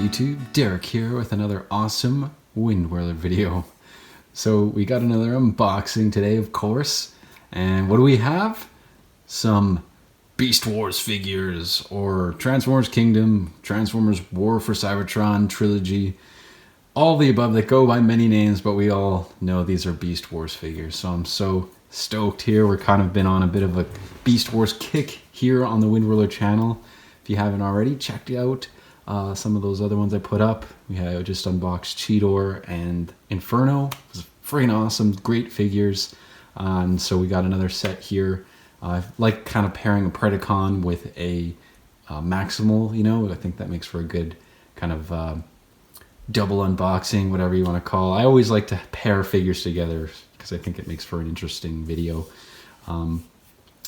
YouTube? Derek here with another awesome Wind Whirler video. So we got another unboxing today, of course. And what do we have? Some Beast Wars figures, or Transformers Kingdom, Transformers War for Cybertron trilogy. All the above that go by many names, but we all know these are Beast Wars figures. So I'm so stoked here. We're kind of been on a bit of a Beast Wars kick here on the Wind Whirler channel. If you haven't already, check out some of those other ones I put up. We have just unboxed Cheetor and Inferno. It was freaking awesome, great figures. So we got another set here. I like kind of pairing a Predicon with a Maximal, you know. I think that makes for a good kind of double unboxing, whatever you want to call it. I always like to pair figures together because I think it makes for an interesting video.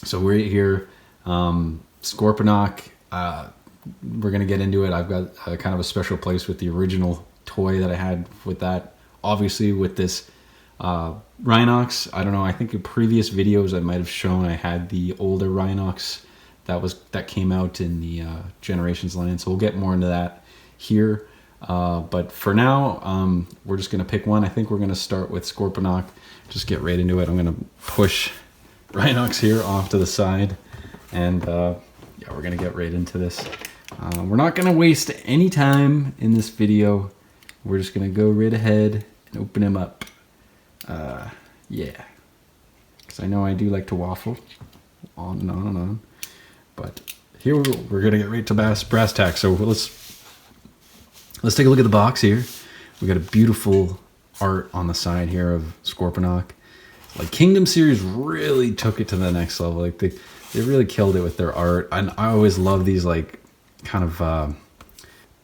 So we're here, Scorpinok. We're going to get into it. I've got kind of a special place with the original toy that I had with that. Obviously with this Rhinox, I don't know, I think in previous videos I might have shown I had the older Rhinox that came out in the Generations line, so we'll get more into that here. But for now, we're just going to pick one. I think we're going to start with Scorpinok. Just get right into it. I'm going to push Rhinox here off to the side, and yeah, we're going to get right into this. We're not going to waste any time in this video. We're just going to go right ahead and open him up. Yeah, because I know I do like to waffle on and on and on. But here we're going to get right to brass tacks. So let's take a look at the box here. We got a beautiful art on the side here of Scorpinok. Like Kingdom series really took it to the next level. Like they really killed it with their art. And I always love these, like, kind of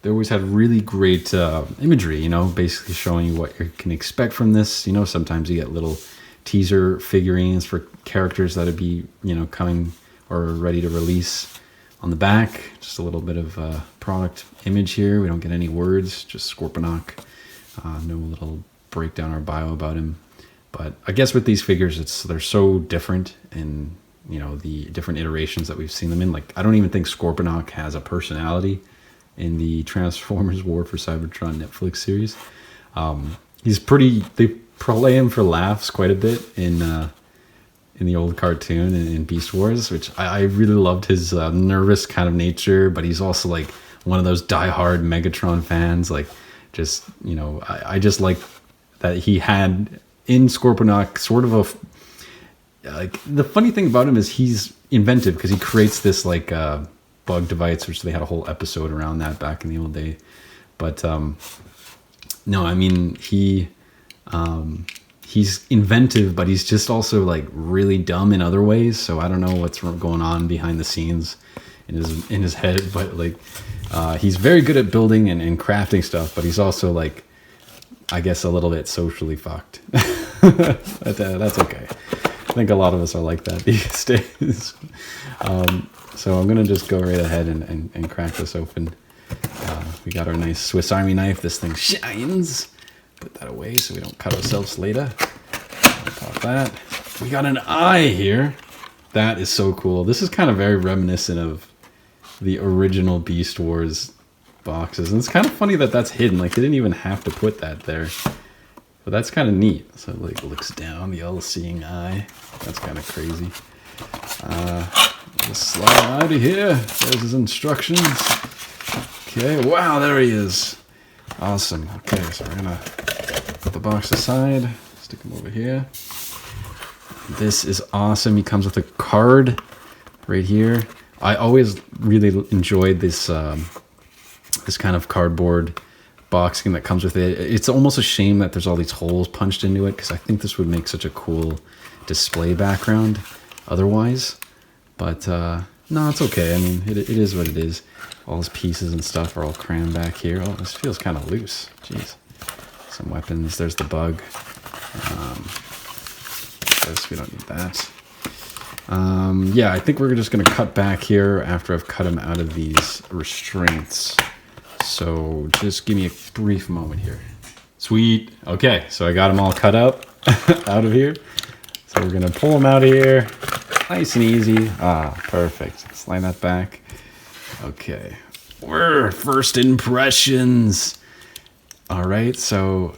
they always had really great imagery, you know, basically showing you what you can expect from this. You know, sometimes you get little teaser figurines for characters that'd be, you know, coming or ready to release on the back. Just a little bit of product image here. We don't get any words, just Scorpinok. No little breakdown or bio about him. But I guess with these figures, they're so different in, you know, the different iterations that we've seen them in. Like, I don't even think Scorpinok has a personality in the Transformers War for Cybertron Netflix series. He's pretty, they play him for laughs quite a bit in the old cartoon in Beast Wars, which I really loved his nervous kind of nature, but he's also like one of those diehard Megatron fans. Like, just, you know, I just like that he had in Scorpinok sort of a, like, the funny thing about him is he's inventive because he creates this like bug device, which they had a whole episode around that back in the old day. But no, I mean, he's inventive, but he's just also like really dumb in other ways. So I don't know what's going on behind the scenes in his head, but like he's very good at building and crafting stuff, but he's also, like, I guess, a little bit socially fucked. But, that's okay. I think a lot of us are like that these days. So I'm gonna just go right ahead and crack this open. We got our nice Swiss Army knife. This thing shines. Put that away so we don't cut ourselves later. Pop that. We got an eye here. That is so cool. This is kind of very reminiscent of the original Beast Wars boxes. And it's kind of funny that that's hidden. Like, they didn't even have to put that there. But that's kind of neat. So, like, looks down, the all-seeing eye. That's kind of crazy. Just slide out of here. There's his instructions. Okay, wow, there he is. Awesome. Okay, so we're gonna put the box aside, stick him over here. This is awesome. He comes with a card right here. I always really enjoyed this this kind of cardboard boxing that comes with it. It's almost a shame that there's all these holes punched into it, because I think this would make such a cool display background otherwise. But no, it's okay. I mean, it is what it is. All his pieces and stuff are all crammed back here. Oh, this feels kind of loose. Jeez. Some weapons. There's the bug. This, we don't need that. Yeah, I think we're just going to cut back here after I've cut him out of these restraints. So just give me a brief moment here. Sweet. Okay, so I got them all cut up out of here. So we're going to pull them out of here. Nice and easy. Ah, perfect. Slide that back. Okay. First impressions. All right, so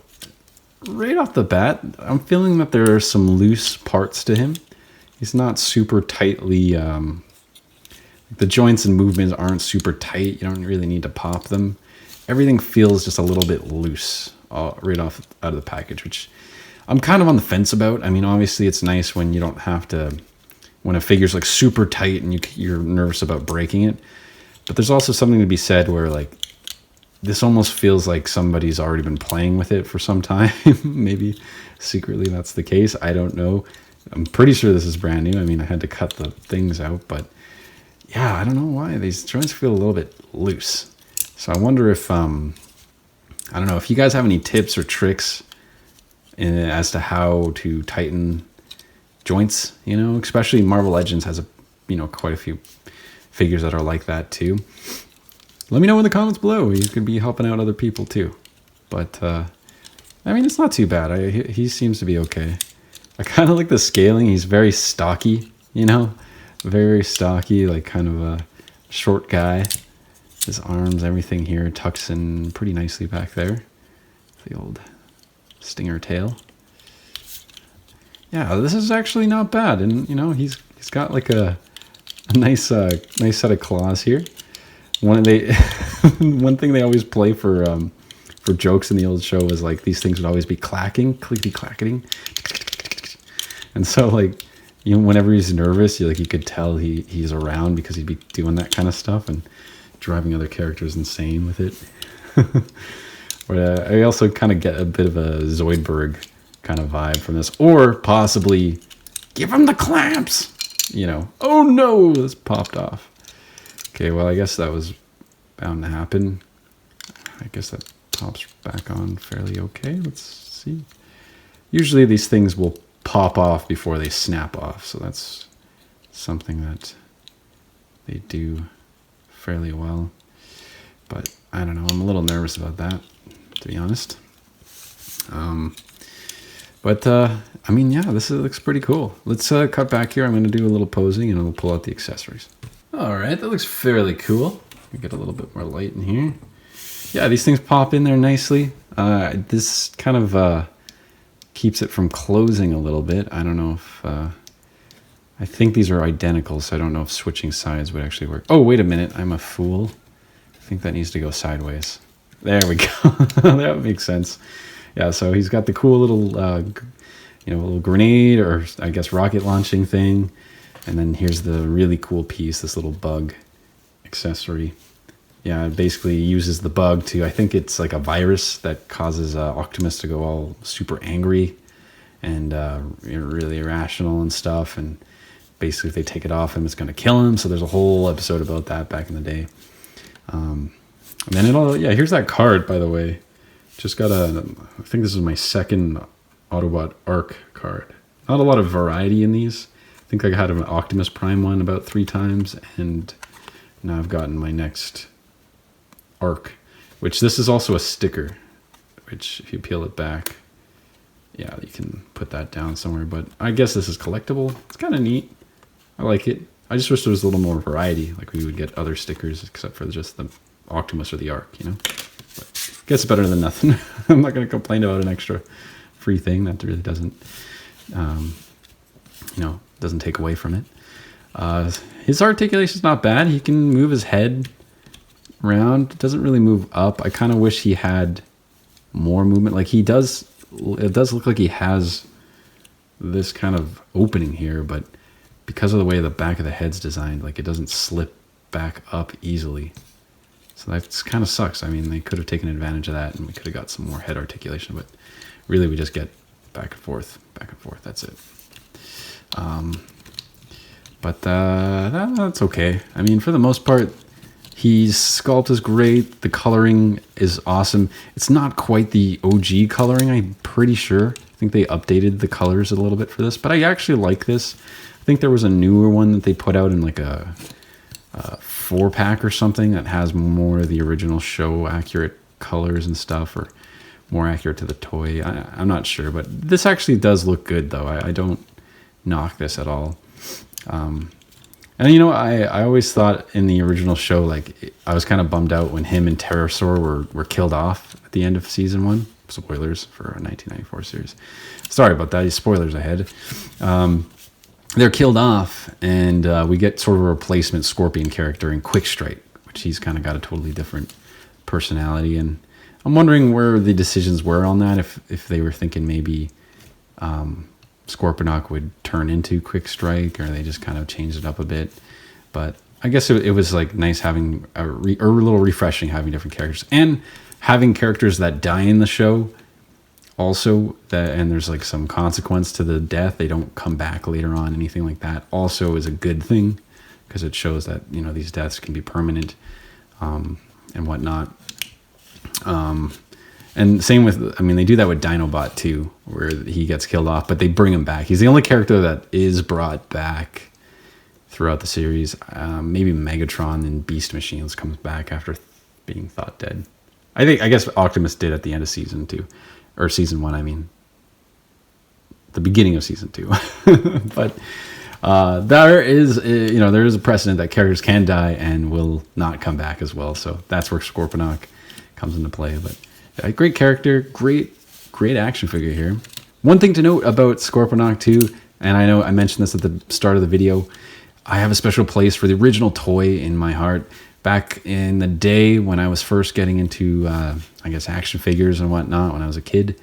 right off the bat, I'm feeling that there are some loose parts to him. He's not super tightly, the joints and movements aren't super tight. You don't really need to pop them. Everything feels just a little bit loose right off out of the package, which I'm kind of on the fence about. I mean, obviously it's nice when you don't have to, when a figure's like super tight and you're nervous about breaking it. But there's also something to be said where like, this almost feels like somebody's already been playing with it for some time. Maybe secretly that's the case. I don't know. I'm pretty sure this is brand new. I mean, I had to cut the things out, but yeah, I don't know why. These joints feel a little bit loose. So I wonder if, I don't know, if you guys have any tips or tricks as to how to tighten joints, you know, especially Marvel Legends has quite a few figures that are like that too. Let me know in the comments below. You could be helping out other people too. But, I mean, it's not too bad. He seems to be okay. I kind of like the scaling. He's very stocky, you know? Very stocky, like kind of a short guy. His arms, everything here tucks in pretty nicely back there. The old stinger tail. Yeah, this is actually not bad. And, you know, he's got like a nice set of claws here. One thing they always play for jokes in the old show was like these things would always be clacking, clickety clacketing, and so like, you know, whenever he's nervous, you could tell he's around because he'd be doing that kind of stuff and driving other characters insane with it. But I also kind of get a bit of a Zoidberg kind of vibe from this, or possibly give him the clamps. You know, oh no, this popped off. Okay, well, I guess that was bound to happen. I guess that pops back on fairly okay. Let's see. Usually these things will pop off before they snap off, so that's something that they do fairly well. But I don't know, I'm a little nervous about that, to be honest. I mean, yeah, this looks pretty cool. Let's cut back here. I'm going to do a little posing and I'll pull out the accessories. All right, that looks fairly cool. We get a little bit more light in here. Yeah, these things pop in there nicely. This kind of keeps it from closing a little bit. I don't know if... I think these are identical, so I don't know if switching sides would actually work. Oh, wait a minute. I'm a fool. I think that needs to go sideways. There we go. That makes sense. Yeah, so he's got the cool little, little grenade or I guess rocket launching thing. And then here's the really cool piece, this little bug accessory. Yeah, it basically uses the bug to, I think it's like a virus that causes Optimus to go all super angry and really irrational and stuff. And basically if they take it off him, it's going to kill him. So there's a whole episode about that back in the day. And then here's that card, by the way. Just got I think this is my second Autobot Arc card. Not a lot of variety in these. I think I had an Optimus Prime one about 3 times, and now I've gotten my next Arc, which this is also a sticker, which if you peel it back, yeah, you can put that down somewhere, but I guess this is collectible. It's kind of neat. I like it. I just wish there was a little more variety, like we would get other stickers except for just the Optimus or the Arc, you know? But I guess it's better than nothing. I'm not going to complain about an extra free thing that really doesn't, doesn't take away from it. His articulation's not bad. He can move his head around. It doesn't really move up. I kind of wish he had more movement. Like he does, it does look like he has this kind of opening here, but because of the way the back of the head's designed, like it doesn't slip back up easily. So that kind of sucks. I mean, they could have taken advantage of that and we could have got some more head articulation, but really we just get back and forth, that's it. But that's okay. I mean, for the most part, his sculpt is great. The coloring is awesome. It's not quite the OG coloring, I'm pretty sure. I think they updated the colors a little bit for this, but I actually like this. I think there was a newer one that they put out in like a 4-pack or something that has more of the original show accurate colors and stuff, or more accurate to the toy. I'm not sure, but this actually does look good though. I don't knock this at all. And you know, I always thought in the original show, like I was kind of bummed out when him and Pterosaur were killed off at the end of season 1. Spoilers for a 1994 series. Sorry about that. Spoilers ahead. They're killed off, and we get sort of a replacement Scorpion character in Quick Strike, which he's kind of got a totally different personality. And I'm wondering where the decisions were on that. If they were thinking maybe Scorpinok would turn into Quick Strike, or they just kind of changed it up a bit. But I guess it was like nice having a little refreshing having different characters, and having characters that die in the show also, and there's like some consequence to the death. They don't come back later on, anything like that, also is a good thing, because it shows that, you know, these deaths can be permanent and whatnot. And same with, I mean, they do that with Dinobot too, where he gets killed off, but they bring him back. He's the only character that is brought back throughout the series. Maybe Megatron and Beast Machines comes back after being thought dead. I guess Optimus did at the end of season 2, or season 1. I mean, the beginning of season 2. But there is, you know, there is a precedent that characters can die and will not come back as well. So that's where Scorpinok comes into play. But yeah, great character, great action figure here. One thing to note about Scorpinok too, and I know I mentioned this at the start of the video, I have a special place for the original toy in my heart. Back in the day when I was first getting into, I guess, action figures and whatnot, when I was a kid,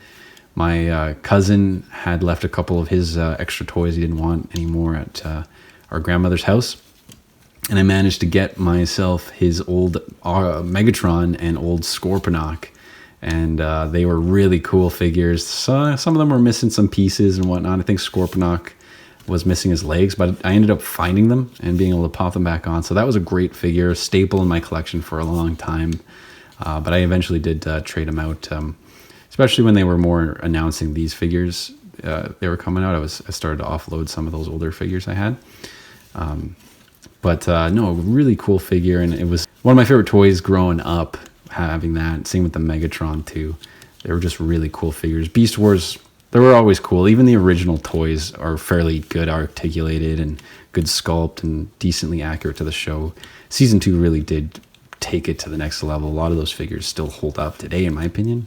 my cousin had left a couple of his extra toys he didn't want anymore at our grandmother's house. And I managed to get myself his old Megatron and old Scorpinok. And they were really cool figures. Some of them were missing some pieces and whatnot. I think Scorpinok was missing his legs, but I ended up finding them and being able to pop them back on. So that was a great figure, a staple in my collection for a long time. But I eventually did trade them out, especially when they were more announcing these figures. They were coming out. I started to offload some of those older figures I had. But no, really cool figure. And it was one of my favorite toys growing up, having that. Same with the Megatron too. They were just really cool figures. Beast Wars, they were always cool. Even the original toys are fairly good articulated and good sculpt and decently accurate to the show. Season 2 really did take it to the next level. A lot of those figures still hold up today, in my opinion.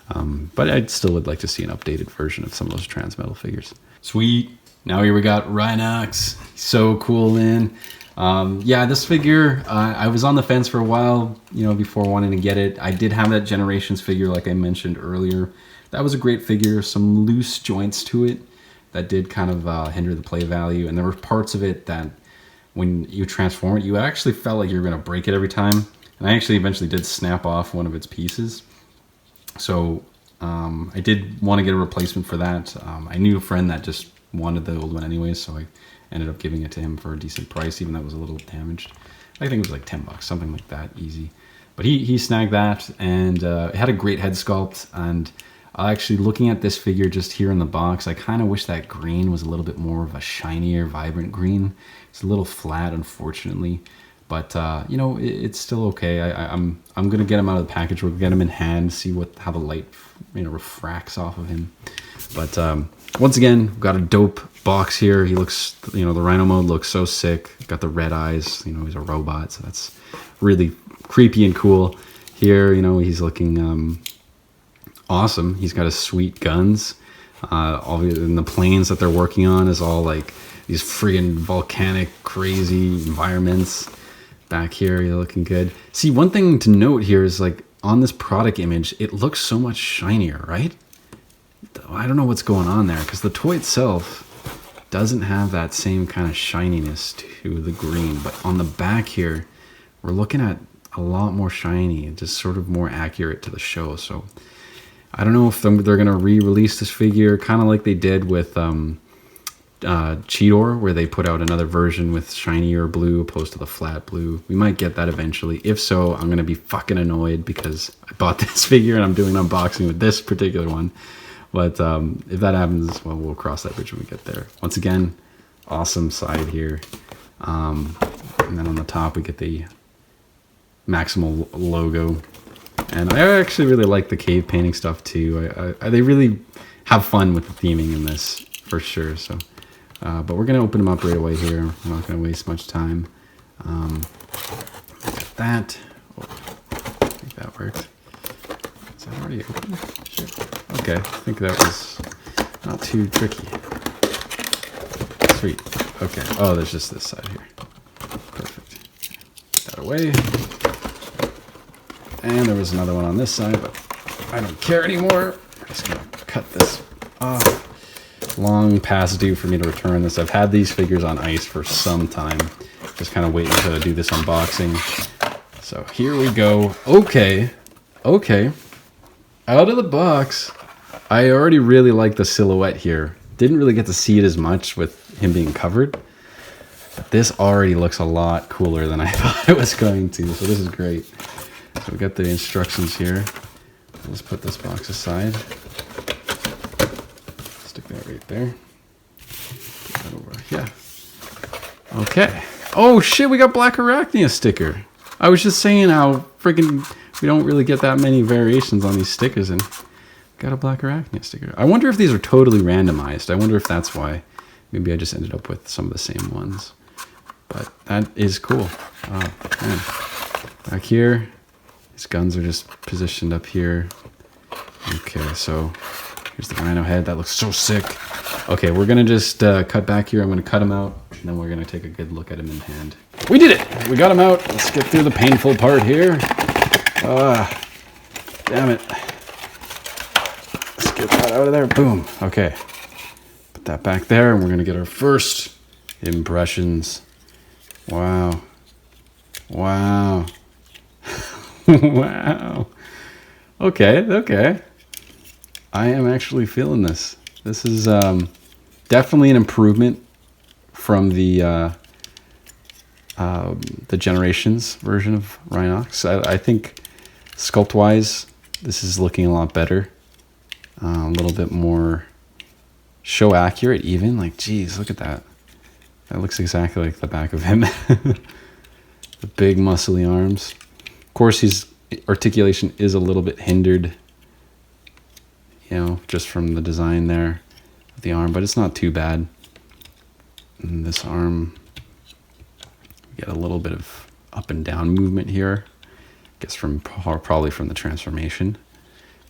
But I still would like to see an updated version of some of those Transmetal figures. Sweet. Now here we got Rhinox. So cool, man. Yeah, this figure, I was on the fence for a while, you know, before wanting to get it. I did have that Generations figure, like I mentioned earlier. That was a great figure, some loose joints to it that did kind of hinder the play value. And there were parts of it that when you transform it, you actually felt like you were going to break it every time. And I actually eventually did snap off one of its pieces. So I did want to get a replacement for that. I knew a friend that just wanted the old one anyway, so I ended up giving it to him for a decent price, even though it was a little damaged. I think it was like $10, something like that, easy. But he snagged that, and it had a great head sculpt. And actually, looking at this figure just here in the box, I kind of wish that green was a little bit more of a shinier, vibrant green. It's a little flat, unfortunately. But you know, it's still okay. I'm gonna get him out of the package. We'll get him in hand, see how the light, you know, refracts off of him. But once again, we've got a dope box here. He looks, you know, the Rhino mode looks so sick. Got the red eyes. You know, he's a robot, so that's really creepy and cool. Here, you know, he's looking awesome. He's got his sweet guns. And the planes that they're working on is all like these friggin' volcanic, crazy environments. Back here, you're looking good. See, one thing to note here is, like, on this product image, it looks so much shinier, right? I don't know what's going on there, because the toy itself doesn't have that same kind of shininess to the green. But on the back here, we're looking at a lot more shiny, just sort of more accurate to the show. So I don't know if they're going to re-release this figure, kind of like they did with Cheetor, where they put out another version with shinier blue opposed to the flat blue. We might get that eventually. If so, I'm going to be fucking annoyed because I bought this figure and I'm doing an unboxing with this particular one. But if that happens, well, we'll cross that bridge when we get there. Once again, awesome side here. And then on the top, we get the Maximal logo. And I actually really like the cave painting stuff too. They really have fun with the theming in this, for sure. So But we're going to open them up right away here. We're not going to waste much time. That. Oh, I think that worked. Is that already open? Sure. Okay, I think that was not too tricky. Sweet. Okay. Oh, there's just this side here. Perfect. Put that away. And there was another one on this side, but I don't care anymore. I'm just going to cut this off. Long past due for me to return this. I've had these figures on ice for some time. Just kind of waiting until I do this unboxing. So here we go. Okay. Out of the box. I already really like the silhouette here. Didn't really get to see it as much with him being covered. But this already looks a lot cooler than I thought it was going to. So this is great. So we got the instructions here. Let's put this box aside. Stick that right there. Put that over. Yeah. Okay. Oh shit, we got Black Arachnia sticker. I was just saying how freaking we don't really get that many variations on these stickers, and got a Black Arachnia sticker. I wonder if these are totally randomized. I wonder if that's why. Maybe I just ended up with some of the same ones. But that is cool. Oh, man. Back here, his guns are just positioned up here. Okay, so here's the Rhino head. That looks so sick. Okay, we're going to just cut back here. I'm going to cut him out, and then we're going to take a good look at him in hand. We did it! We got him out. Let's get through the painful part here. Damn it. Let's get that out of there. Boom. Okay. Put that back there, and we're going to get our first impressions. Wow. Wow. Wow. Okay. I am actually feeling this. This is definitely an improvement from the Generations version of Rhinox. I think sculpt-wise, this is looking a lot better. A little bit more show accurate even. Like, geez, look at that. That looks exactly like the back of him. The big muscly arms. Of course, his articulation is a little bit hindered, you know, just from the design there of the arm, but it's not too bad. And this arm, we get a little bit of up and down movement here. I guess from probably from the transformation.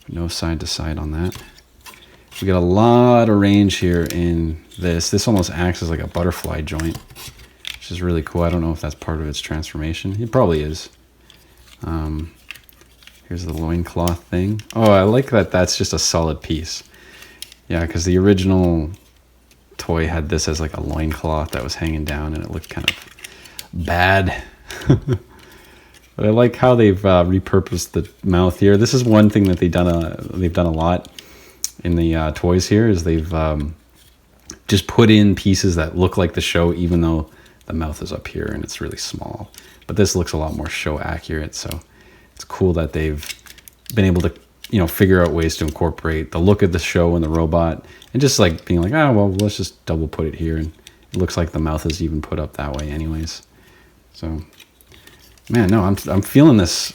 No side to side on that. We got a lot of range here in this. This almost acts as like a butterfly joint, which is really cool. I don't know if that's part of its transformation. It probably is. Here's the loincloth thing. Oh, I like that that's just a solid piece. Yeah, because the original toy had this as like a loincloth that was hanging down, and it looked kind of bad. But I like how they've repurposed the mouth here. This is one thing that they've done a lot in the toys here, is they've just put in pieces that look like the show, even though the mouth is up here and it's really small. But this looks a lot more show accurate, so it's cool that they've been able to, you know, figure out ways to incorporate the look of the show and the robot, and just like being like, oh, well, let's just double put it here, and it looks like the mouth is even put up that way anyways. So, man, no, I'm feeling this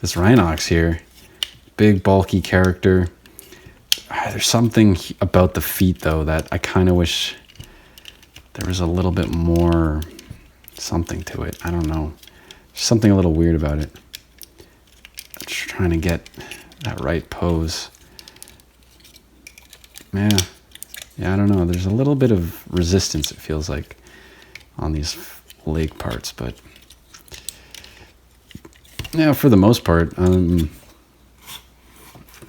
Rhinox here. Big, bulky character. There's something about the feet, though, that I kind of wish there was a little bit more something to it. I don't know. There's something a little weird about it. Just trying to get that right pose. Yeah, I don't know. There's a little bit of resistance, it feels like, on these leg parts, but yeah, for the most part,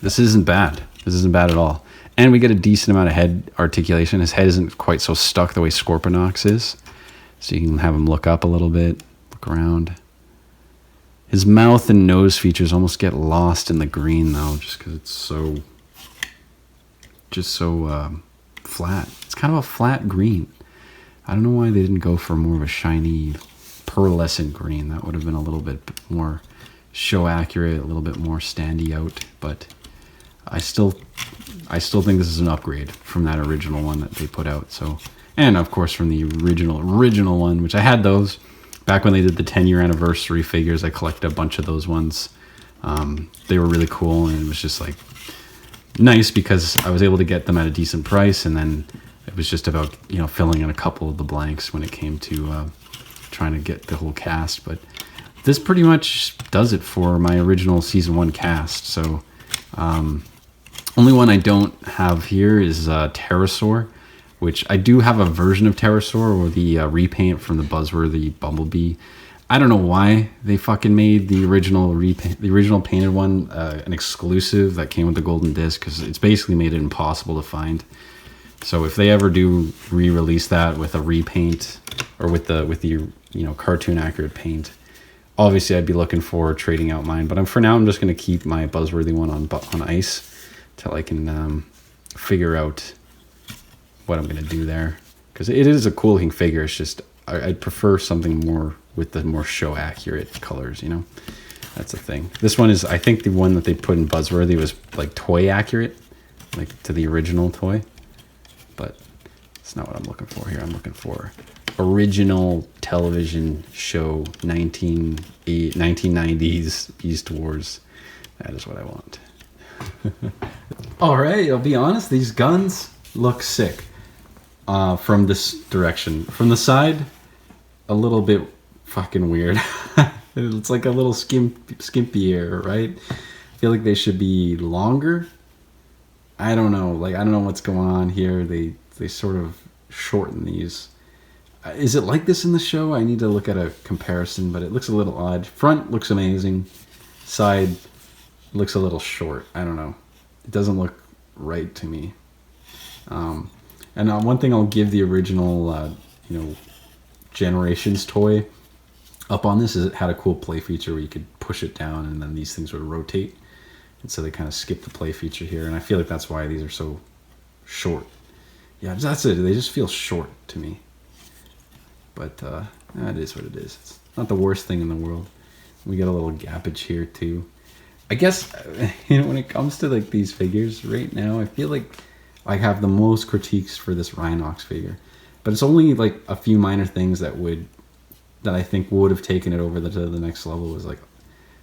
this isn't bad. This isn't bad at all. And we get a decent amount of head articulation. His head isn't quite so stuck the way Scorpinok's is. So you can have him look up a little bit, look around. His mouth and nose features almost get lost in the green, though, just because it's so flat. It's kind of a flat green. I don't know why they didn't go for more of a shiny, pearlescent green. That would have been a little bit more show accurate, a little bit more standy out, but I still think this is an upgrade from that original one that they put out. So, and of course from the original one, which I had those back when they did the 10-year anniversary figures. I collected a bunch of those ones. They were really cool, and it was just like nice because I was able to get them at a decent price, and then it was just about, you know, filling in a couple of the blanks when it came to trying to get the whole cast. But this pretty much does it for my original season 1 cast. So only one I don't have here is Pterosaur, which I do have a version of Pterosaur, or the repaint from the Buzzworthy Bumblebee. I don't know why they fucking made the original painted one an exclusive that came with the golden disc, because it's basically made it impossible to find. So if they ever do re-release that with a repaint, or with the you know, cartoon accurate paint, obviously I'd be looking for trading out mine. But for now, I'm just going to keep my Buzzworthy one on ice till I can figure out what I'm going to do there, because it is a cool looking figure. It's just I'd prefer something more with the more show accurate colors, you know. That's the thing. This one is, I think the one that they put in Buzzworthy was like toy accurate, like to the original toy, but it's not what I'm looking for here. I'm looking for original television show 1990s Beast Wars. That is what I want. All right, I'll be honest, these guns look sick from this direction. From the side, a little bit fucking weird. It's like a little skimpier, right? I feel like they should be longer. I don't know. Like, I don't know what's going on here. They sort of shorten these. Is it like this in the show? I need to look at a comparison, but it looks a little odd. Front looks amazing. Side looks a little short. I don't know. It doesn't look right to me. And one thing I'll give the original, you know, Generations toy up on this is it had a cool play feature where you could push it down and then these things would rotate. And so they kind of skipped the play feature here. And I feel like that's why these are so short. Yeah, that's it. They just feel short to me. But that is what it is. It's not the worst thing in the world. We got a little gappage here too. I guess, you know, when it comes to like these figures right now, I feel like I have the most critiques for this Rhinox figure. But it's only like a few minor things that I think would have taken it over to the next level. Was like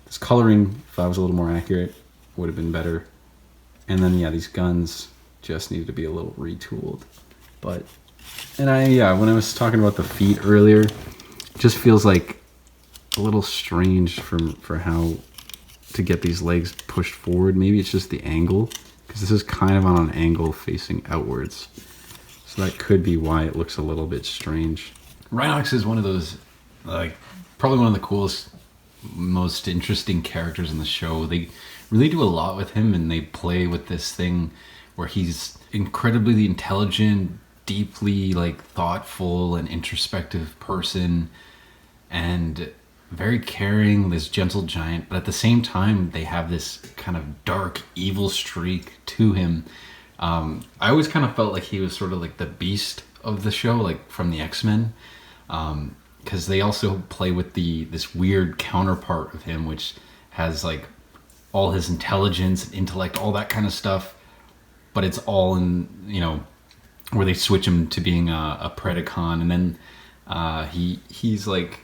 this coloring, if I was a little more accurate, would have been better. And then yeah, these guns just needed to be a little retooled. But when I was talking about the feet earlier, it just feels like a little strange for how to get these legs pushed forward. Maybe it's just the angle, because this is kind of on an angle facing outwards. So that could be why it looks a little bit strange. Rhinox is one of those, like, probably one of the coolest, most interesting characters in the show. They really do a lot with him, and they play with this thing where he's incredibly intelligent, deeply like thoughtful and introspective person, and very caring, this gentle giant, but at the same time they have this kind of dark evil streak to him. I always kind of felt like he was sort of like the Beast of the show, like from the X-Men, because they also play with this weird counterpart of him, which has like all his intelligence and intellect, all that kind of stuff, but it's all in, you know, where they switch him to being a Predicon, and then he's like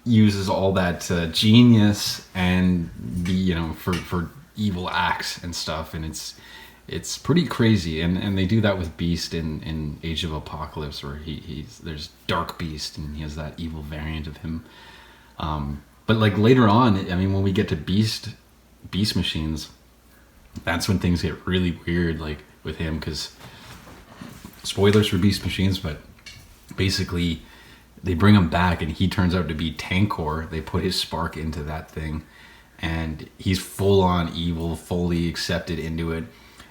uses all that genius and you know, for evil acts and stuff, and it's pretty crazy. And they do that with Beast in Age of Apocalypse, where there's Dark Beast and he has that evil variant of him. But like later on, I mean, when we get to Beast Machines, that's when things get really weird, like with him, because spoilers for Beast Machines, but basically they bring him back and he turns out to be Tankor. They put his spark into that thing and he's full on evil, fully accepted into it.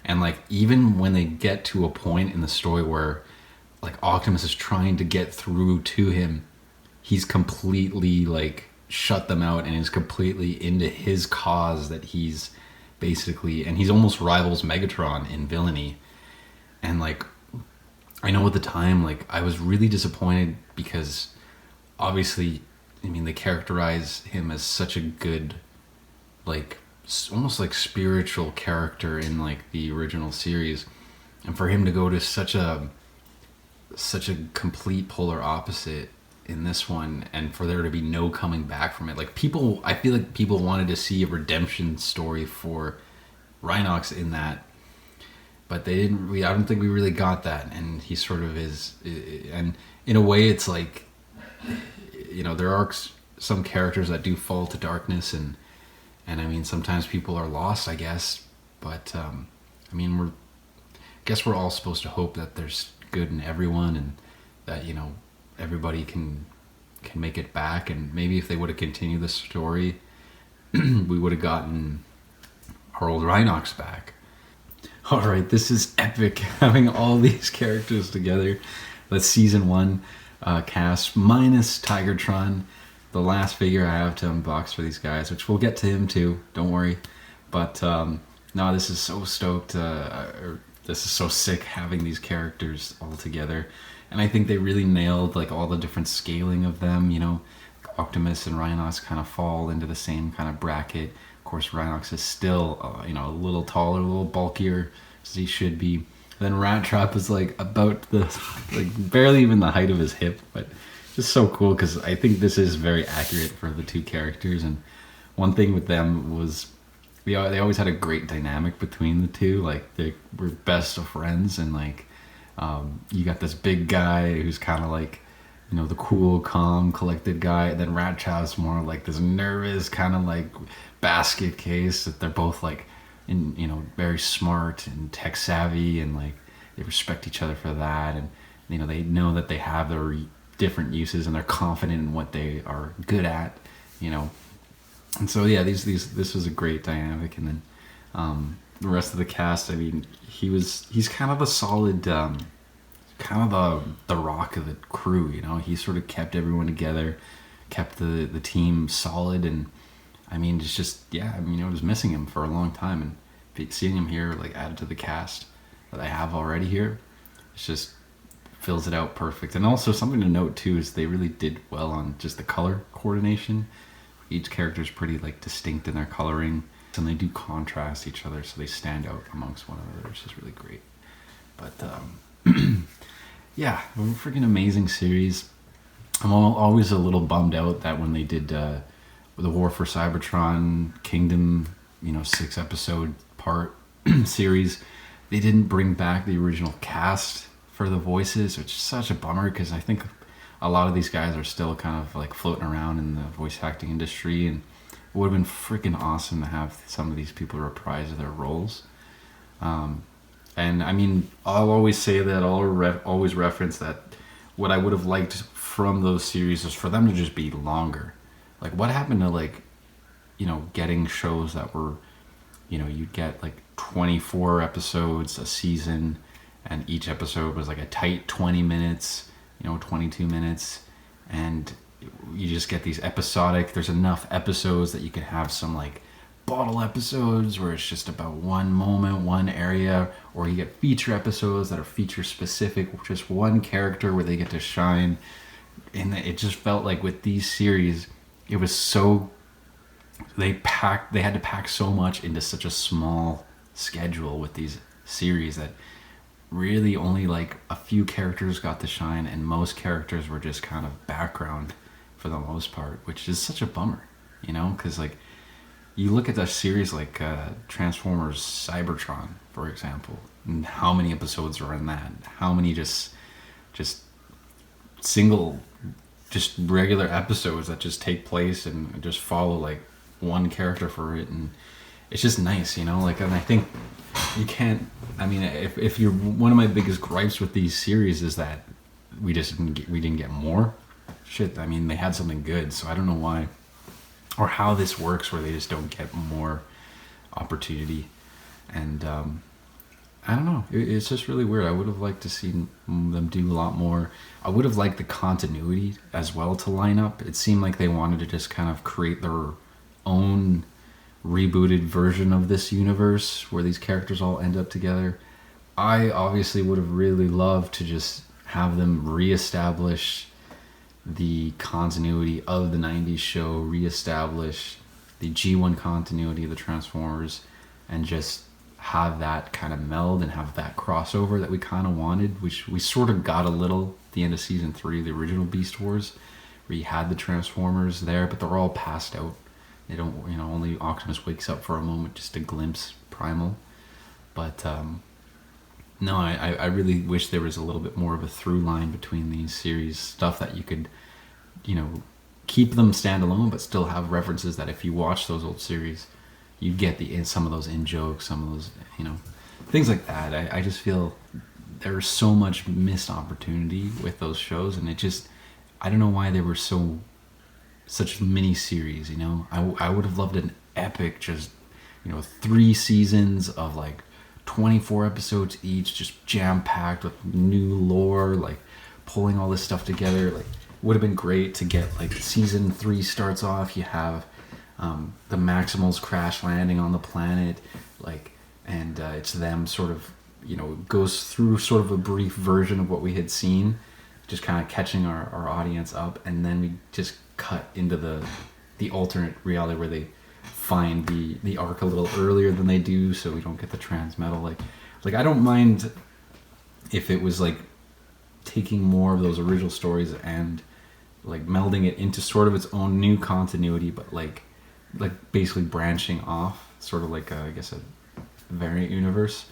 And like, even when they get to a point in the story where like Optimus is trying to get through to him, he's completely like shut them out and is completely into his cause, that he's basically, and he's almost rivals Megatron in villainy. And like, I know at the time, like, I was really disappointed because obviously, I mean, they characterize him as such a good, like, almost like spiritual character in like the original series, and for him to go to such a complete polar opposite in this one, and for there to be no coming back from it, like, I feel like people wanted to see a redemption story for Rhinox in that. but they didn't. I don't think we really got that, and he sort of is. And in a way, it's like, there are some characters that do fall to darkness, and I mean, sometimes people are lost, I guess. But I mean, we're all supposed to hope that there's good in everyone, and that everybody can make it back. And maybe if they would have continued the story, we would have gotten our old Rhinox back. All right, this is epic, having all these characters together. That's season 1 cast minus Tigertron, the last figure I have to unbox for these guys, which we'll get to him too, don't worry. But no, this is so stoked. This is so sick having these characters all together. And I think they really nailed like all the different scaling of them. Optimus and Rhinox kind of fall into the same kind of bracket. Of course, Rhinox is still, a little taller, a little bulkier, as he should be. Then Rat Trap is like about barely even the height of his hip, but just so cool because I think this is very accurate for the two characters. And one thing with them was they always had a great dynamic between the two. Like they were best of friends, and like you got this big guy who's kind of like, the cool, calm, collected guy. And then Rat Trap's more like this nervous kind of like basket case. That they're both like, very smart and tech savvy, and like they respect each other for that. And they know that they have their different uses, and they're confident in what they are good at. And so yeah, this was a great dynamic. And then the rest of the cast, I mean, he's kind of the solid. Kind of the rock of the crew, he sort of kept everyone together, kept the team solid. And I mean, it's just, yeah, I mean, I was missing him for a long time, and seeing him here like added to the cast that I have already here, it's just fills it out perfect. And also something to note too is they really did well on just the color coordination. Each character is pretty like distinct in their coloring, and they do contrast each other, so they stand out amongst one another, which is really great. But yeah, a freaking amazing series. I'm always a little bummed out that when they did the War for Cybertron Kingdom, 6-episode part series, they didn't bring back the original cast for the voices, which is such a bummer because I think a lot of these guys are still kind of like floating around in the voice acting industry, and it would have been freaking awesome to have some of these people reprise their roles. And I mean, I'll always say that, I'll always reference that what I would have liked from those series is for them to just be longer. Like, what happened to, like, getting shows that were, you'd get like 24 episodes a season, and each episode was like a tight 20 minutes, 22 minutes, and you just get these episodic, there's enough episodes that you can have some like bottle episodes where it's just about one moment, one area, or you get feature episodes that are feature specific, just one character where they get to shine. And it just felt like with these series, it was so, they had to pack so much into such a small schedule with these series that really only like a few characters got to shine, and most characters were just kind of background for the most part, which is such a bummer, because like, you look at a series like Transformers Cybertron, for example, and how many episodes are in that? How many just single, just regular episodes that just take place and just follow like one character for it, and it's just nice, like. And I think you can't. I mean, if you're, one of my biggest gripes with these series is that we didn't get more. Shit, I mean, they had something good, so I don't know why. Or how this works where they just don't get more opportunity. And I don't know, it's just really weird. I would have liked to see them do a lot more. I would have liked the continuity as well to line up. It seemed like they wanted to just kind of create their own rebooted version of this universe where these characters all end up together. I obviously would have really loved to just have them reestablish the continuity of the 90s show, reestablish the G1 continuity of the Transformers, and just have that kind of meld and have that crossover that we kind of wanted, which we sort of got a little at the end of season 3 of the original Beast Wars, where you had the Transformers there, but they're all passed out. They don't, only Optimus wakes up for a moment just to glimpse Primal. But no, I really wish there was a little bit more of a through line between these series, stuff that you could, you know, keep them standalone, but still have references that if you watch those old series, you get some of those in jokes, some of those, you know, things like that. I just feel there's so much missed opportunity with those shows, and it just, I don't know why they were such mini series, you know. I would have loved an epic, just, you know, 3 seasons of like 24 episodes each, just jam packed with new lore, like pulling all this stuff together. Like, would have been great to get, like, season 3 starts off, you have the Maximals crash landing on the planet, like, and it's them sort of, you know, goes through sort of a brief version of what we had seen, just kind of catching our audience up, and then we just cut into the alternate reality where they find the arc a little earlier than they do, so we don't get the transmetal. Like I don't mind if it was like taking more of those original stories and like melding it into sort of its own new continuity, but like basically branching off, sort of like I guess a variant universe.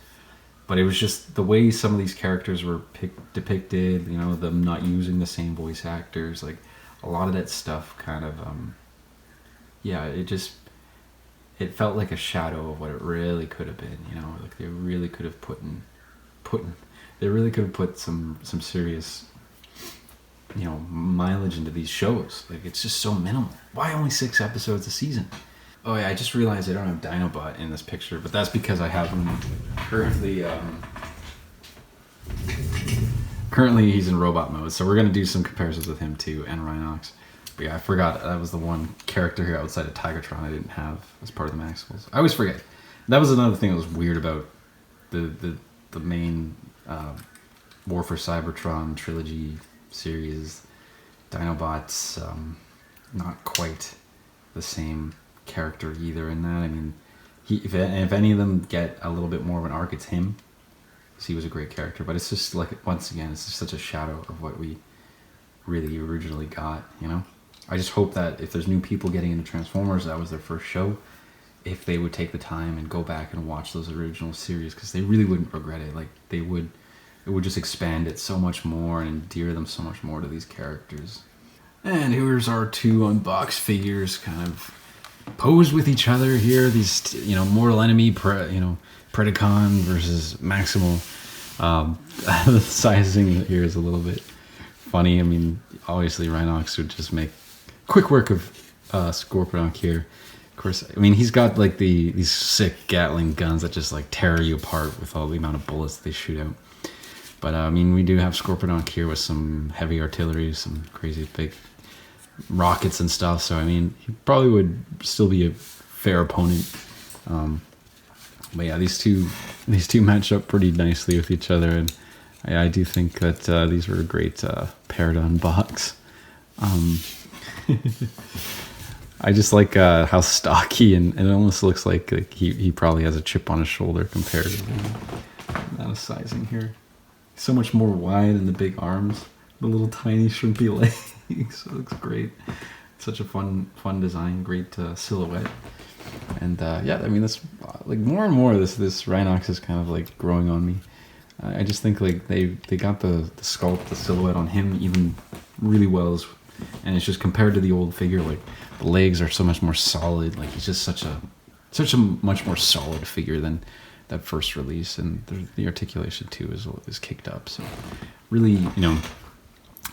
But it was just the way some of these characters were depicted, you know, them not using the same voice actors, like a lot of that stuff kind of, yeah, it felt like a shadow of what it really could have been, you know, like they really could have put some serious, you know, mileage into these shows. Like, it's just so minimal. Why only 6 episodes a season? Oh yeah, I just realized I don't have Dinobot in this picture, but that's because I have him currently he's in robot mode, so we're going to do some comparisons with him too, and Rhinox. But yeah, I forgot that was the one character here outside of Tigatron I didn't have as part of the Maximals. I always forget. That was another thing that was weird about the main War for Cybertron trilogy series. Dinobot's not quite the same character either in that. I mean, if any of them get a little bit more of an arc, it's him. He was a great character, but it's just like, once again, it's just such a shadow of what we really originally got, you know? I just hope that if there's new people getting into Transformers, that was their first show, if they would take the time and go back and watch those original series, because they really wouldn't regret it. Like, it would just expand it so much more and endear them so much more to these characters. And here's our 2 unboxed figures kind of posed with each other here. These, you know, mortal enemy, Predicon versus Maximal. The sizing here is a little bit funny. I mean, obviously Rhinox would just make quick work of Scorpinok here. Of course, I mean, he's got like these sick Gatling guns that just like tear you apart with all the amount of bullets they shoot out. But I mean, we do have Scorpinok here with some heavy artillery, some crazy big rockets and stuff. So I mean, he probably would still be a fair opponent. But yeah, these two match up pretty nicely with each other, and I do think that these were a great pair to unbox. I just like how stocky, and it almost looks like he probably has a chip on his shoulder comparatively. Amount of sizing here, so much more wide in the big arms, the little tiny shrimpy legs. It looks great. Such a fun design, great silhouette. And yeah, I mean, this like more and more this Rhinox is kind of like growing on me. I just think like they got the sculpt, the silhouette on him even really well, and it's just compared to the old figure, like the legs are so much more solid. Like, he's just such a much more solid figure than that first release, and the articulation too is kicked up. So really, you know,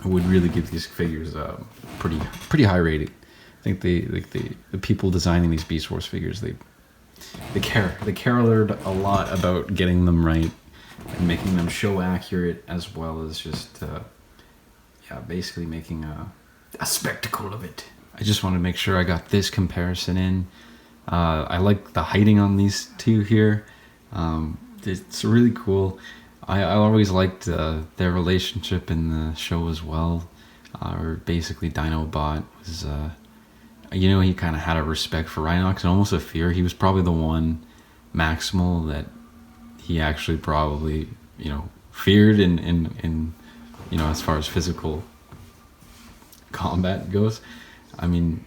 I would really give these figures a pretty high rating. I think the people designing these Beast Wars figures, they cared a lot about getting them right and making them show accurate, as well as just yeah, basically making a spectacle of it. I just want to make sure I got this comparison in. I like the hiding on these two here. It's really cool. I always liked their relationship in the show as well. Or basically, Dinobot was, you know, he kind of had a respect for Rhinox and almost a fear. He was probably the one Maximal that he actually probably, you know, feared in you know, as far as physical combat goes. I mean,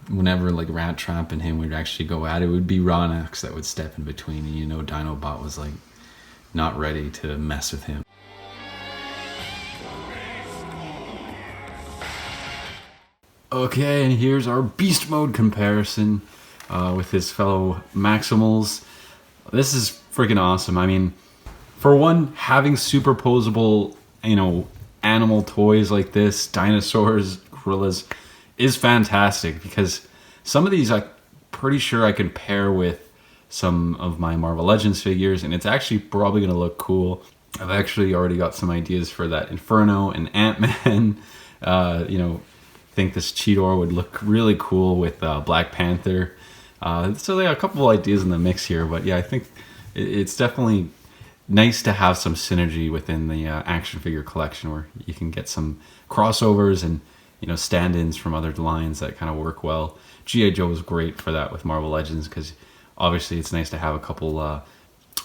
whenever like Rat Trap and him would actually go at it, it would be Rhinox that would step in between, and you know, Dinobot was like not ready to mess with him. Okay, and here's our beast mode comparison with his fellow Maximals. This is freaking awesome. I mean, for one, having superposable, animal toys like this, dinosaurs, gorillas, is fantastic, because some of these I'm pretty sure I can pair with some of my Marvel Legends figures, and it's actually probably going to look cool. I've actually already got some ideas for that Inferno and Ant-Man. Think this Cheetor would look really cool with Black Panther. So yeah, a couple of ideas in the mix here, but yeah, I think it's definitely nice to have some synergy within the action figure collection, where you can get some crossovers and stand-ins from other lines that kind of work well. G.I. Joe is great for that with Marvel Legends, because obviously it's nice to have a couple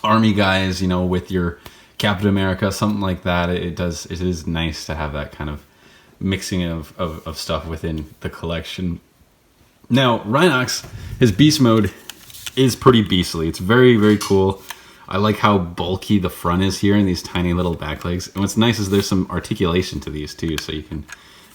army guys, with your Captain America, something like that. It is nice to have that kind of mixing of stuff within the collection. Now, Rhinox, his beast mode is pretty beastly. It's very, very cool. I like how bulky the front is here and these tiny little back legs. And what's nice is there's some articulation to these too, so you can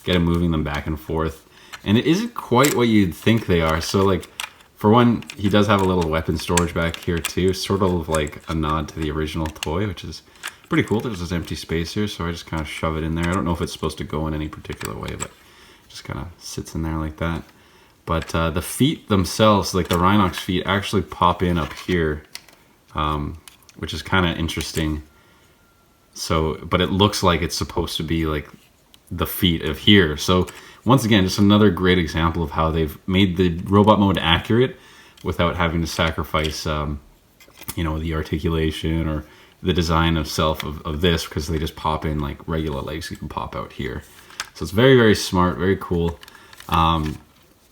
get him moving them back and forth. And it isn't quite what you'd think they are. So like, for one, he does have a little weapon storage back here too, sort of like a nod to the original toy, which is pretty cool. There's this empty space here, so I just kind of shove it in there. I don't know if it's supposed to go in any particular way, but it just kind of sits in there like that. But the feet themselves, like the Rhinox feet, actually pop in up here, which is kind of interesting. So, but it looks like it's supposed to be like the feet of here. So once again, just another great example of how they've made the robot mode accurate without having to sacrifice, the articulation or the design of self of this, because they just pop in like regular legs you can pop out here. So it's very, very smart, very cool.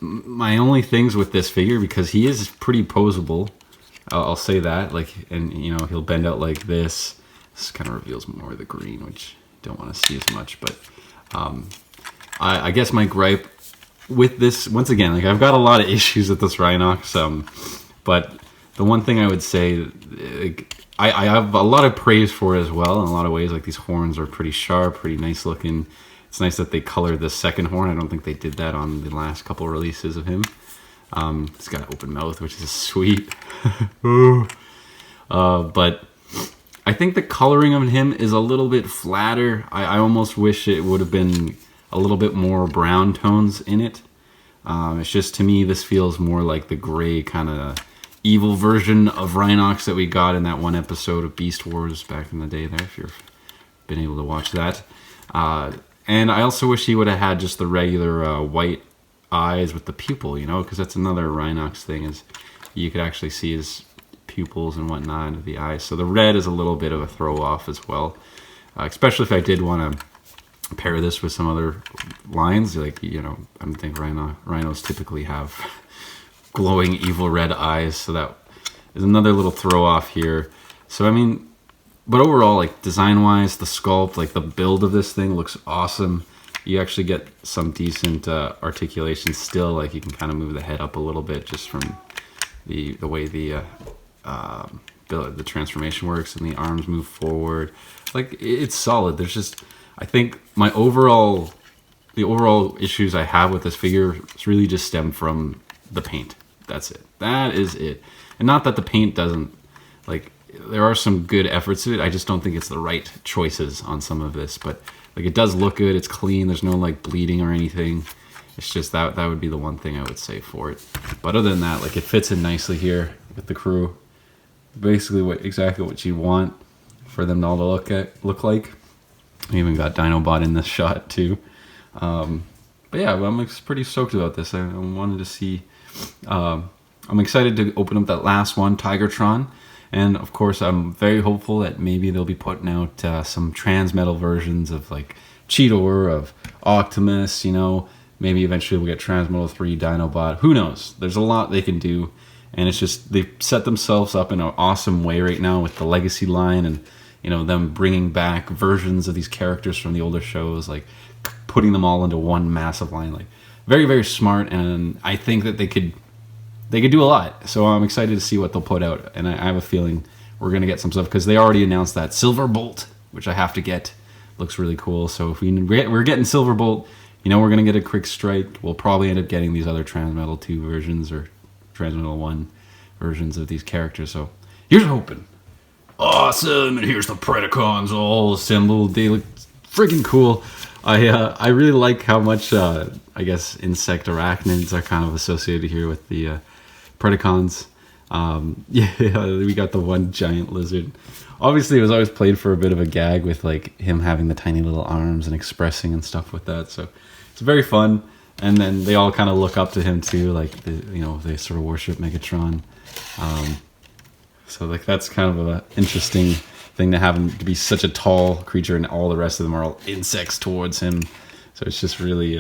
My only things with this figure, because he is pretty posable, I'll say that, and he'll bend out like this. This kind of reveals more of the green, which you don't want to see as much, but I guess my gripe with this, once again, like I've got a lot of issues with this Rhinox, but the one thing I would say, I have a lot of praise for it as well in a lot of ways. Like these horns are pretty sharp, pretty nice looking. It's nice that they colored the second horn. I don't think they did that on the last couple releases of him. He's got an open mouth, which is sweet. But I think the coloring of him is a little bit flatter. I almost wish it would have been a little bit more brown tones in it. It's just, to me, this feels more like the gray kind of evil version of Rhinox that we got in that one episode of Beast Wars back in the day there, if you've been able to watch that. And I also wish he would have had just the regular white eyes with the pupil, because that's another Rhinox thing, is you could actually see his pupils and whatnot of the eyes. So the red is a little bit of a throw off as well, especially if I did want to pair this with some other lines, like, I don't think rhinos typically have glowing evil red eyes, so that is another little throw off here. So I mean, but overall, like design wise, the sculpt, like the build of this thing looks awesome. You actually get some decent articulation still, like you can kind of move the head up a little bit just from the way the transformation works, and the arms move forward. Like it's solid. There's just, I think the overall issues I have with this figure really just stem from the paint. That's it. That is it. And not that the paint doesn't, like, there are some good efforts to it. I just don't think it's the right choices on some of this. But like, it does look good. It's clean. There's no like bleeding or anything. It's just that would be the one thing I would say for it. But other than that, like, it fits in nicely here with the crew. Basically exactly what you want for them all to look like. I even got Dinobot in this shot too. But yeah, I'm pretty stoked about this. I wanted to see. I'm excited to open up that last one, Tigertron, and of course I'm very hopeful that maybe they'll be putting out some Transmetal versions of like Cheetor, of Optimus, maybe eventually we'll get Transmetal 3, Dinobot, who knows. There's a lot they can do, and it's just, they've set themselves up in an awesome way right now with the Legacy line, and them bringing back versions of these characters from the older shows, like putting them all into one massive line, like very, very smart, and I think that they could do a lot. So I'm excited to see what they'll put out, and I have a feeling we're gonna get some stuff because they already announced that Silverbolt, which I have to get. Looks really cool. So if we're getting Silverbolt, you know we're gonna get a Quick Strike. We'll probably end up getting these other Transmetal 2 versions or Transmetal 1 versions of these characters. So here's hoping. Awesome, and here's the Predicons all assembled. They look freaking cool. I really like how much I guess insect arachnids are kind of associated here with the Predicons. Yeah, we got the one giant lizard. Obviously, it was always played for a bit of a gag with like him having the tiny little arms and expressing and stuff with that. So it's very fun. And then they all kind of look up to him too, like they sort of worship Megatron. So like that's kind of an interesting thing to have him to be such a tall creature, and all the rest of them are all insects towards him. So it's just really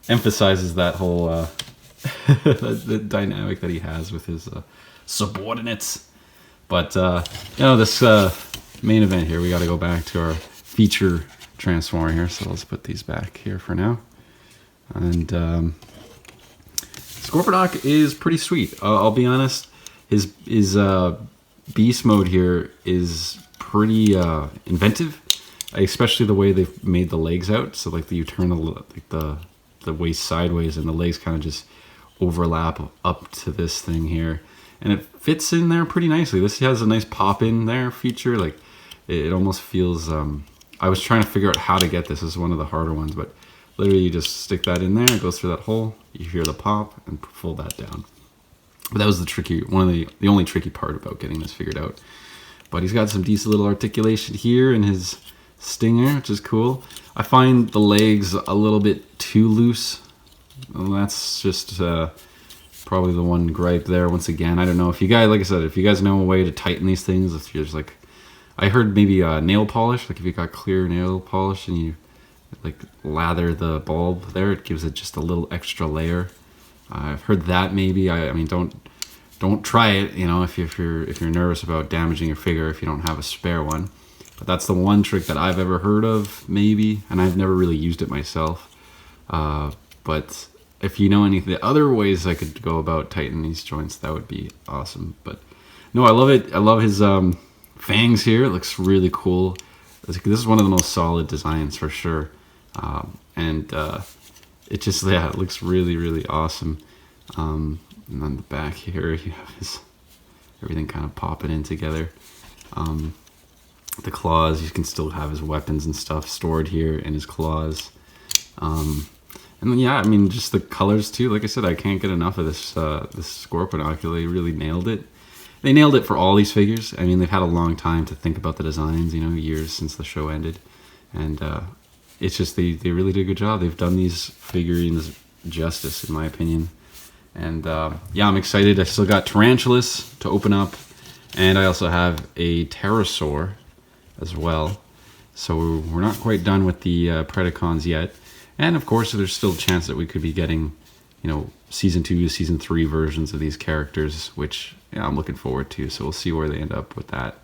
emphasizes that whole the dynamic that he has with his subordinates. But this main event here, we got to go back to our feature transformer here. So let's put these back here for now. And Scorpinok is pretty sweet. I'll be honest. His beast mode here is pretty inventive, especially the way they've made the legs out. So like you turn the waist sideways and the legs kind of just overlap up to this thing here, and it fits in there pretty nicely. This has a nice pop in there feature. Like it almost feels. I was trying to figure out how to get this. This is one of the harder ones, but literally you just stick that in there. It goes through that hole. You hear the pop and pull that down. But that was the only tricky part about getting this figured out. But he's got some decent little articulation here in his stinger, which is cool. I find the legs a little bit too loose. Well, that's just probably the one gripe there. Once again, I don't know if you guys, like I said, if you guys know a way to tighten these things, if you're just like, I heard maybe nail polish, like if you got clear nail polish and you like lather the bulb there, it gives it just a little extra layer. I've heard that maybe. I mean, don't try it. If you're nervous about damaging your figure if you don't have a spare one. But that's the one trick that I've ever heard of, maybe, and I've never really used it myself. But if you know any of the other ways I could go about tightening these joints, that would be awesome. But no, I love it. I love his fangs here. It looks really cool. This is one of the most solid designs for sure. It just, it looks really, really awesome. And on the back here, you have everything kind of popping in together. The claws, you can still have his weapons and stuff stored here in his claws. And then, yeah, I mean, just the colors too. Like I said, I can't get enough of this Scorpinok. They really nailed it. They nailed it for all these figures. I mean, they've had a long time to think about the designs, years since the show ended. And it's just, they really did a good job. They've done these figurines justice, in my opinion. And yeah, I'm excited. I still got Tarantulas to open up. And I also have a Pterosaur as well. So we're not quite done with the Predicons yet. And of course, there's still a chance that we could be getting, Season 2, Season 3 versions of these characters, which I'm looking forward to. So we'll see where they end up with that.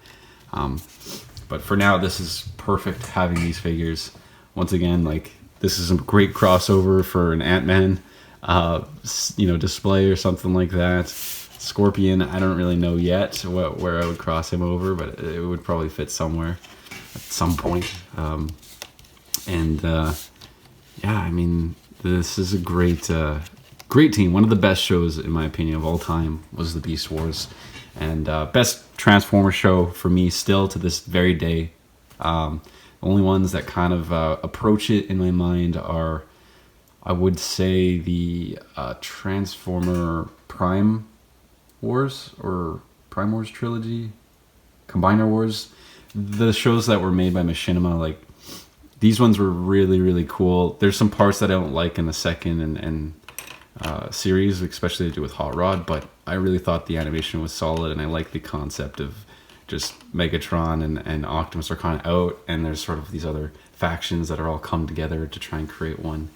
But for now, this is perfect having these figures. Once again, like, this is a great crossover for an Ant-Man, display or something like that. Scorpion, I don't really know yet where I would cross him over, but it would probably fit somewhere at some point. Yeah, I mean, this is a great team. One of the best shows, in my opinion, of all time was the Beast Wars. And best Transformer show for me still to this very day. Only ones that kind of approach it in my mind are, I would say, the Transformer Prime Wars or Prime Wars trilogy, Combiner Wars. The shows that were made by Machinima, like, these ones were really, really cool. There's some parts that I don't like in the second and series, especially to do with Hot Rod, but I really thought the animation was solid, and I like the concept of just Megatron and Optimus are kind of out, and there's sort of these other factions that are all come together to try and create one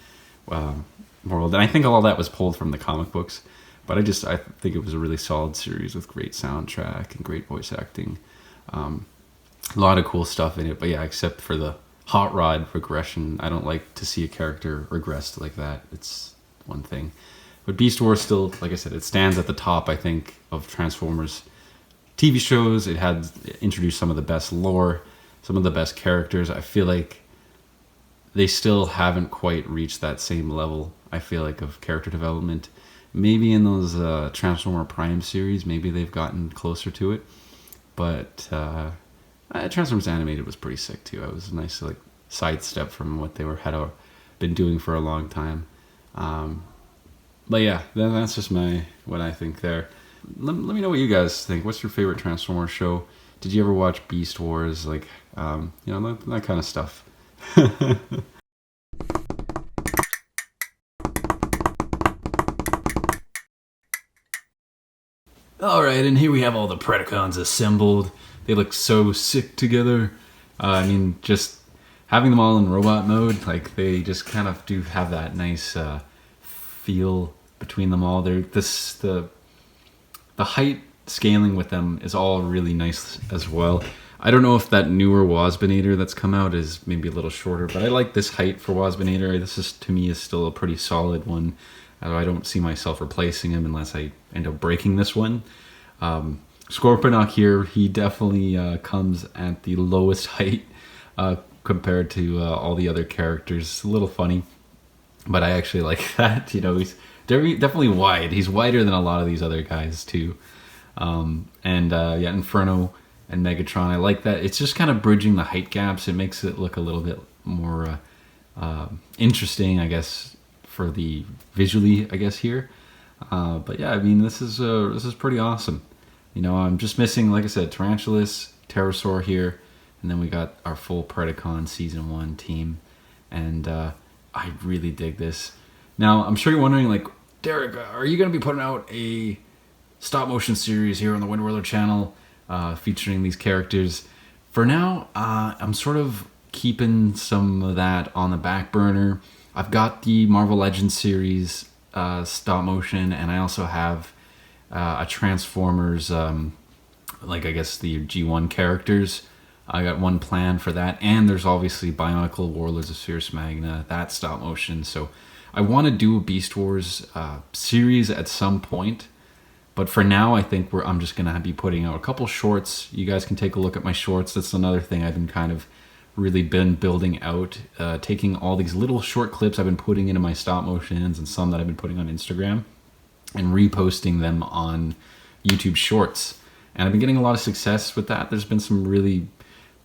world. And I think all that was pulled from the comic books, but I think it was a really solid series with great soundtrack and great voice acting. A lot of cool stuff in it, but yeah, except for the Hot Rod regression, I don't like to see a character regressed like that. It's one thing. But Beast Wars still, like I said, it stands at the top, I think, of Transformers TV shows. It had introduced some of the best lore, some of the best characters. I feel like they still haven't quite reached that same level, I feel like, of character development. Maybe in those Transformer Prime series, maybe they've gotten closer to it. But Transformers Animated was pretty sick too. It was a nice like sidestep from what they had been doing for a long time. But yeah, that's just what I think there. Let me know what you guys think. What's your favorite Transformers show? Did you ever watch Beast Wars? Like, that kind of stuff. Alright, and here we have all the Predicons assembled. They look so sick together. Just having them all in robot mode, like they just kind of do have that nice feel between them all. The height scaling with them is all really nice as well. I don't know if that newer Waspinator that's come out is maybe a little shorter, but I like this height for Waspinator. This is, to me, is still a pretty solid one. I don't see myself replacing him unless I end up breaking this one. Scorpinok here, he definitely comes at the lowest height compared to all the other characters. It's a little funny, but I actually like that. He's definitely wide. He's wider than a lot of these other guys too. Inferno and Megatron, I like that. It's just kind of bridging the height gaps. It makes it look a little bit more interesting, I guess, for the visually, I guess, here. But yeah, this is pretty awesome. I'm just missing, like I said, Tarantulas, Pterosaur here, and then we got our full Predicon Season 1 team, and I really dig this. Now, I'm sure you're wondering, like, Derek, are you going to be putting out a stop-motion series here on the Windwhirler channel featuring these characters? For now, I'm sort of keeping some of that on the back burner. I've got the Marvel Legends series stop-motion, and I also have a Transformers, I guess the G1 characters. I got one plan for that, and there's obviously Bionicle Warlords of Fierce Magna, that stop motion. So I want to do a Beast Wars series at some point, but for now I think I'm just going to be putting out a couple shorts. You guys can take a look at my shorts. That's another thing I've been kind of really been building out, taking all these little short clips I've been putting into my stop motions and some that I've been putting on Instagram and reposting them on YouTube Shorts. And I've been getting a lot of success with that. There's been some really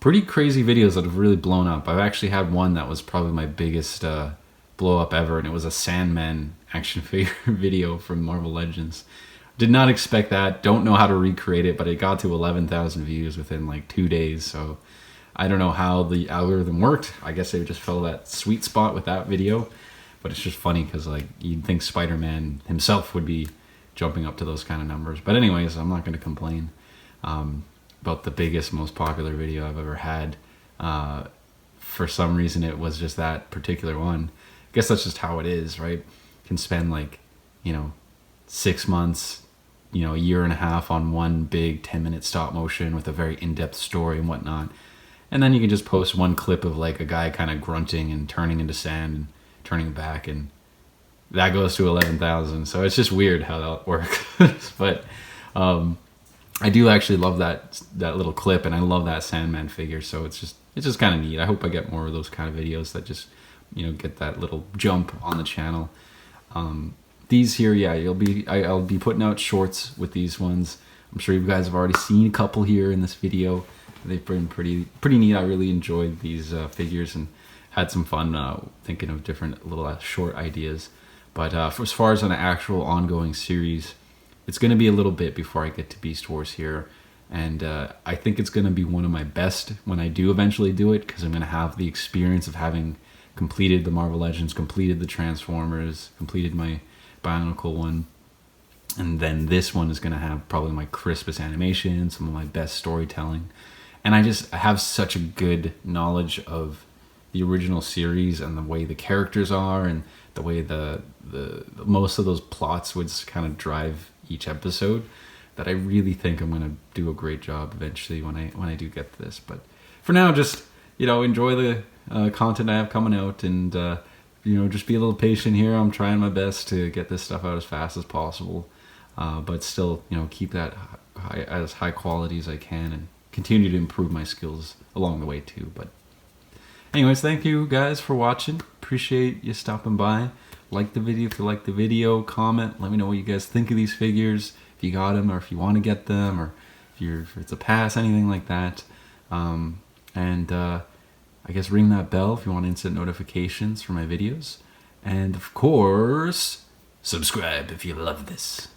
pretty crazy videos that have really blown up. I've actually had one that was probably my biggest blow up ever, and it was a Sandman action figure video from Marvel Legends. Did not expect that. Don't know how to recreate it, but it got to 11,000 views within like 2 days. So I don't know how the algorithm worked. I guess they just fell that sweet spot with that video. But it's just funny because like you'd think Spider-Man himself would be jumping up to those kind of numbers. But anyways, I'm not going to complain about the biggest, most popular video I've ever had. For some reason, it was just that particular one. I guess that's just how it is, right? You can spend 6 months, a year and a half on one big 10-minute stop motion with a very in-depth story and whatnot. And then you can just post one clip of like a guy kind of grunting and turning into sand and turning back, and that goes to 11,000. So it's just weird how that works. But I do actually love that little clip, and I love that Sandman figure. So it's just kind of neat. I hope I get more of those kind of videos that just get that little jump on the channel. These here, yeah, I'll be putting out shorts with these ones. I'm sure you guys have already seen a couple here in this video. They've been pretty neat. I really enjoyed these figures and had some fun thinking of different little short ideas. But as far as an actual ongoing series, it's going to be a little bit before I get to Beast Wars here. And I think it's going to be one of my best when I do eventually do it, because I'm going to have the experience of having completed the Marvel Legends, completed the Transformers, completed my Bionicle one. And then this one is going to have probably my crispest animation, some of my best storytelling. And I have such a good knowledge of the original series and the way the characters are and the way the most of those plots would kind of drive each episode, that I really think I'm going to do a great job eventually when I do get to this. But for now, just enjoy the content I have coming out, and just be a little patient here. I'm trying my best to get this stuff out as fast as possible. but still, keep that as high quality as I can and continue to improve my skills along the way too. But anyways, thank you guys for watching. Appreciate you stopping by. Like the video if you like the video. Comment. Let me know what you guys think of these figures. If you got them or if you want to get them or if it's a pass, anything like that. I guess ring that bell if you want instant notifications for my videos. And of course, subscribe if you love this.